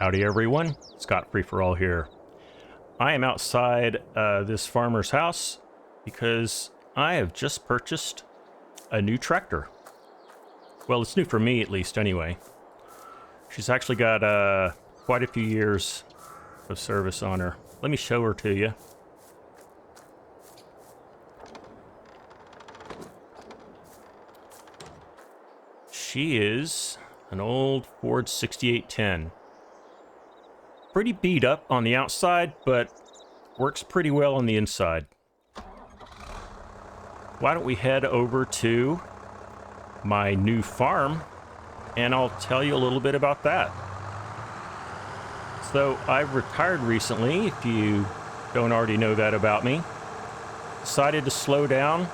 Howdy everyone, Scott Free for All here. I am outside this farmer's house because I have just purchased a new tractor. Well, it's new for me at least anyway. She's actually got quite a few years of service on her. Let me show her to you. She is an old Ford 6810. Pretty beat up on the outside, but works pretty well on the inside. Why don't we head over to my new farm, and I'll tell you a little bit about that. So I've retired recently, if you don't already know that about me. Decided to slow down.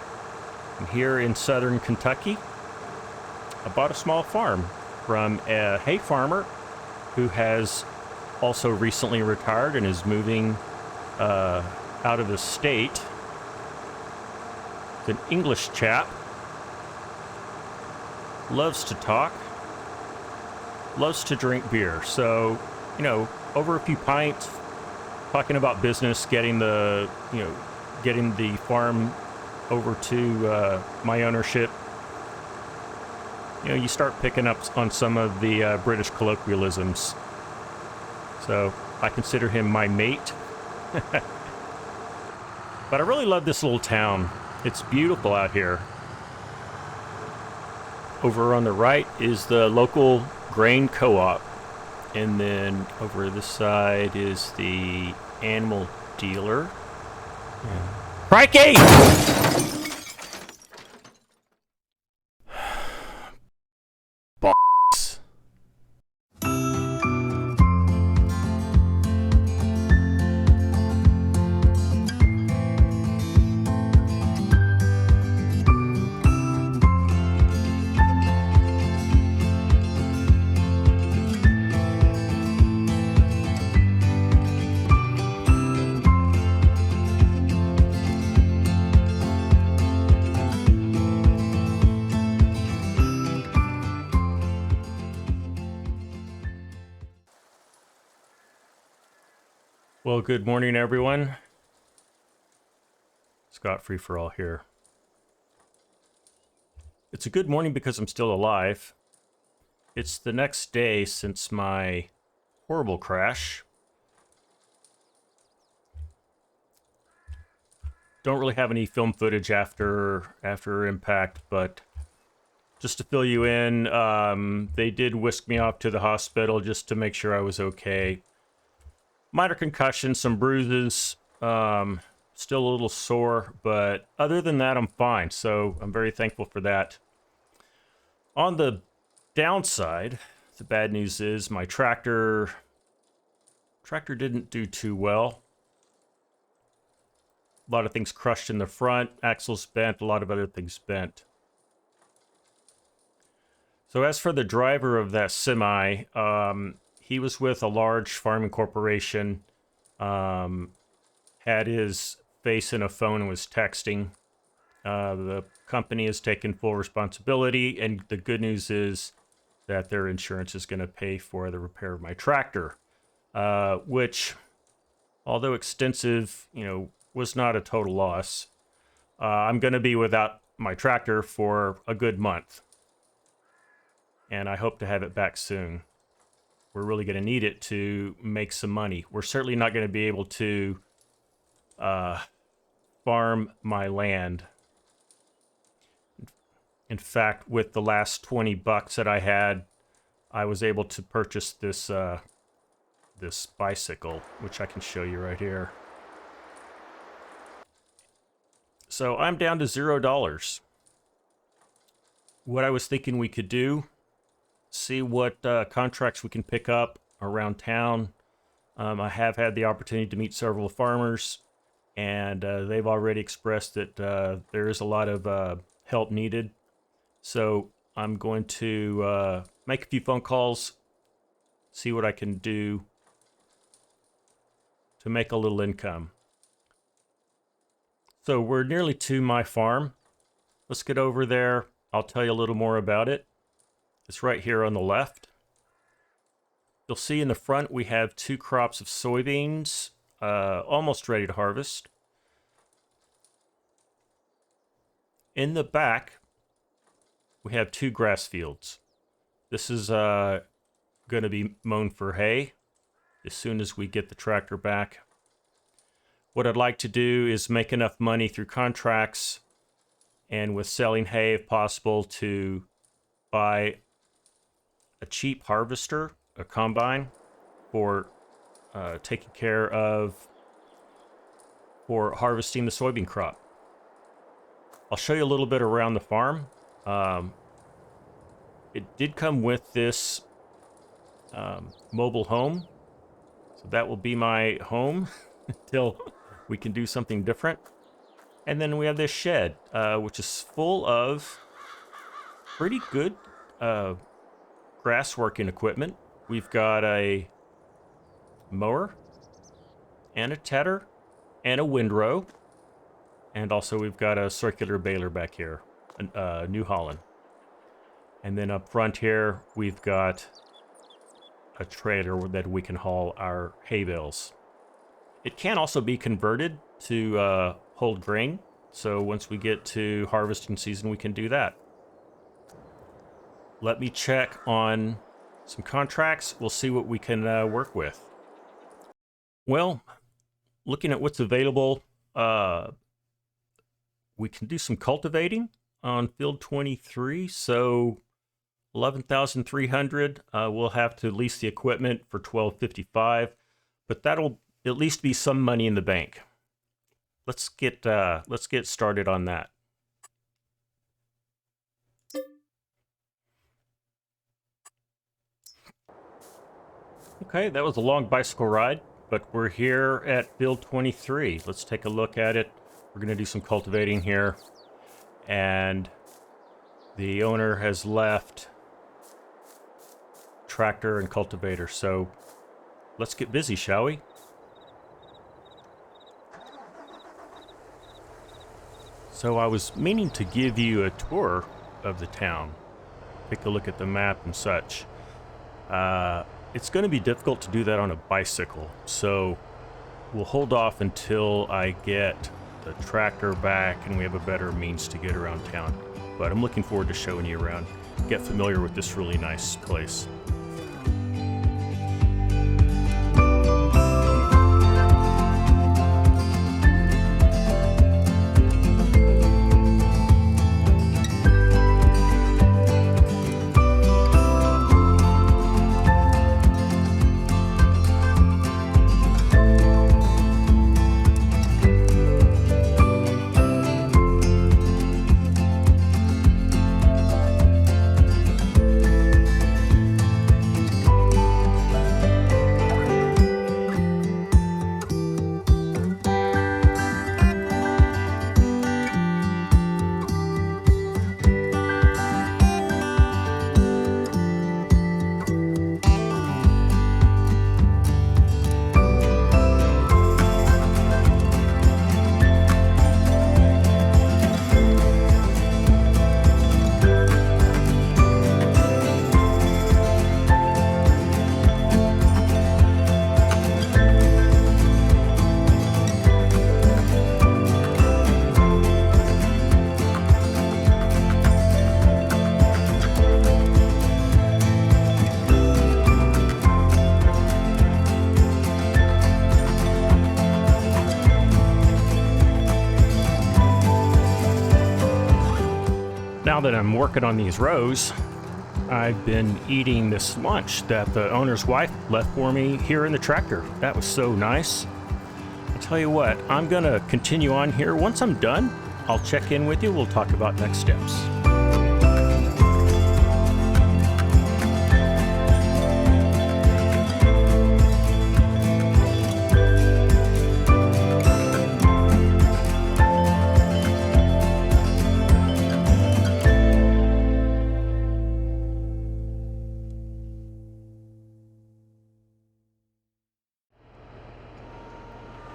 I'm here in southern Kentucky. I bought a small farm from a hay farmer who has also recently retired and is moving out of the state. It's an English chap. Loves to talk. Loves to drink beer. So, you know, over a few pints, talking about business, getting the farm over to my ownership. You know, you start picking up on some of the British colloquialisms. So I consider him my mate. But I really love this little town. It's beautiful out here. Over on the right is the local grain co-op. And then over this side is the animal dealer. Yeah. Crikey! Well, good morning, everyone. Scott Free for All here. It's a good morning because I'm still alive. It's the next day since my horrible crash. Don't really have any film footage after impact, but just to fill you in, they did whisk me off to the hospital just to make sure I was okay. Minor concussion, some bruises, still a little sore, but other than that, I'm fine. So I'm very thankful for that. On the downside, the bad news is my tractor didn't do too well. A lot of things crushed in the front, axles bent, a lot of other things bent. So as for the driver of that semi, he was with a large farming corporation, had his face in a phone and was texting. The company has taken full responsibility, and the good news is that their insurance is going to pay for the repair of my tractor, which, although extensive, you know, was not a total loss. I'm going to be without my tractor for a good month, and I hope to have it back soon. We're really going to need it to make some money. We're certainly not going to be able to farm my land. In fact, with the last 20 bucks that I had, I was able to purchase this this bicycle, which I can show you right here. So I'm down to $0. What I was thinking we could do, see what contracts we can pick up around town. I have had the opportunity to meet several farmers, and they've already expressed that there is a lot of help needed. So I'm going to make a few phone calls, see what I can do to make a little income. So we're nearly to my farm. Let's get over there. I'll tell you a little more about it. It's right here on the left. You'll see in the front we have 2 crops of soybeans, almost ready to harvest. In the back, we have 2 grass fields. This is going to be mown for hay as soon as we get the tractor back. What I'd like to do is make enough money through contracts and with selling hay, if possible, to buy a cheap harvester, a combine, for taking care of, for harvesting the soybean crop. I'll show you a little bit around the farm. It did come with this mobile home, so that will be my home until we can do something different. And then we have this shed, which is full of pretty good grass working equipment. We've got a mower and a tedder and a windrow, and also we've got a circular baler back here, a New Holland. And then up front here we've got a trailer that we can haul our hay bales. It can also be converted to hold grain, so once we get to harvesting season we can do that. Let me check on some contracts. We'll see what we can work with. Well, looking at what's available, we can do some cultivating on field 23, so 11,300. We'll have to lease the equipment for 1255, but that'll at least be some money in the bank. Let's get started on that. Okay, that was a long bicycle ride, but we're here at field 23. Let's take a look at it. We're going to do some cultivating here, and the owner has left tractor and cultivator, so let's get busy, shall we? So I was meaning to give you a tour of the town, take a look at the map and such. It's going to be difficult to do that on a bicycle, so we'll hold off until I get the tractor back and we have a better means to get around town. But I'm looking forward to showing you around, get familiar with this really nice place. Now that I'm working on these rows, I've been eating this lunch that the owner's wife left for me here in the tractor. That was so nice. I'll tell you what, I'm gonna continue on here. Once I'm done, I'll check in with you. We'll talk about next steps.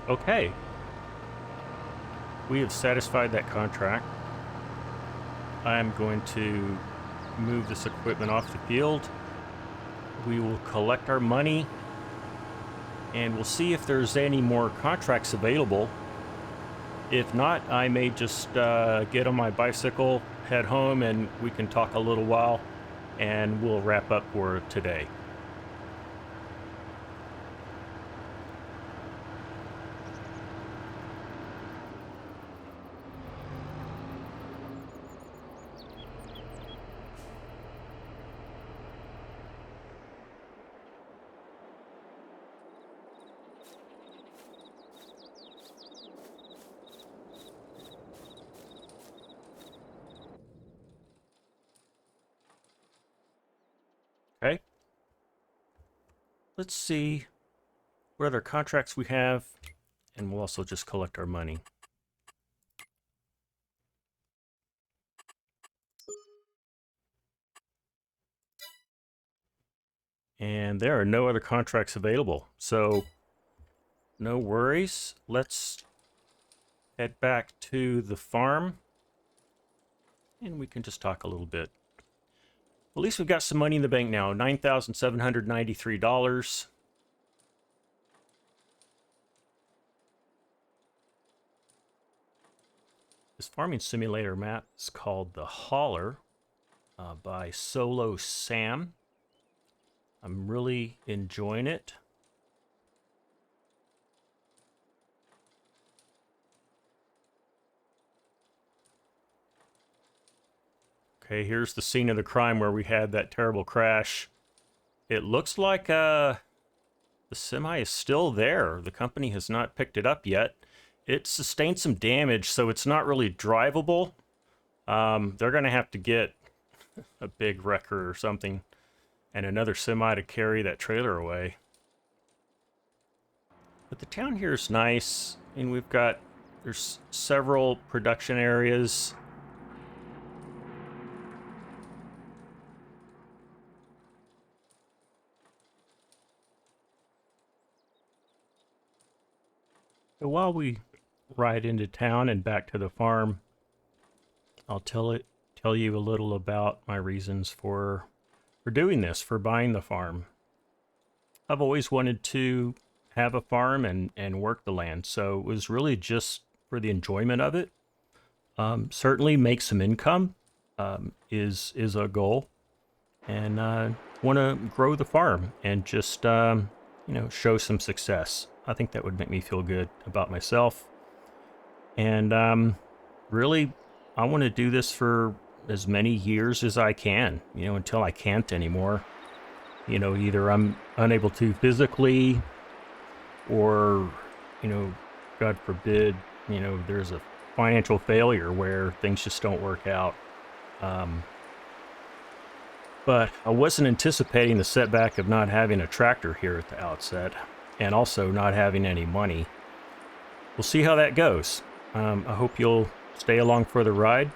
Okay, we have satisfied that contract. I'm going to move this equipment off the field we will collect our money, and we'll see if there's any more contracts available. If not, I may just get on my bicycle, head home, and we can talk a little while, and we'll wrap up for today. Okay. Let's see what other contracts we have, and we'll also just collect our money. And there are no other contracts available, so no worries. Let's head back to the farm, and we can just talk a little bit. At least we've got some money in the bank now, $9,793. This farming simulator map is called the Holler by Solo Sam. I'm really enjoying it. Okay, here's the scene of the crime where we had that terrible crash. It looks like the semi is still there. The company has not picked it up yet. It sustained some damage, so it's not really drivable. They're going to have to get a big wrecker or something and another semi to carry that trailer away. But the town here is nice, and there's several production areas. So while we ride into town and back to the farm, I'll tell you a little about my reasons for doing this, for buying the farm. I've always wanted to have a farm and work the land, so it was really just for the enjoyment of it. Certainly make some income is a goal, and want to grow the farm and just show some success. I think that would make me feel good about myself. And really, I want to do this for as many years as I can, until I can't anymore. Either I'm unable to physically, or, God forbid, there's a financial failure where things just don't work out. But I wasn't anticipating the setback of not having a tractor here at the outset, and also not having any money. We'll see how that goes. I hope you'll stay along for the ride.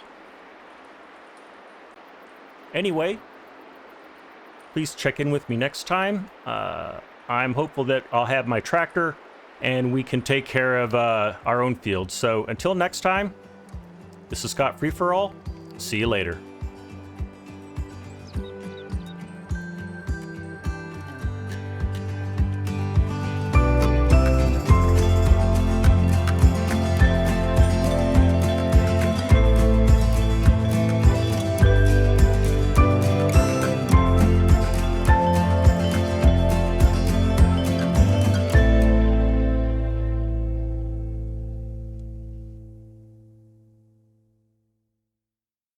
Anyway, please check in with me next time. I'm hopeful that I'll have my tractor and we can take care of our own fields. So until next time, this is Scott Free For All. See you later.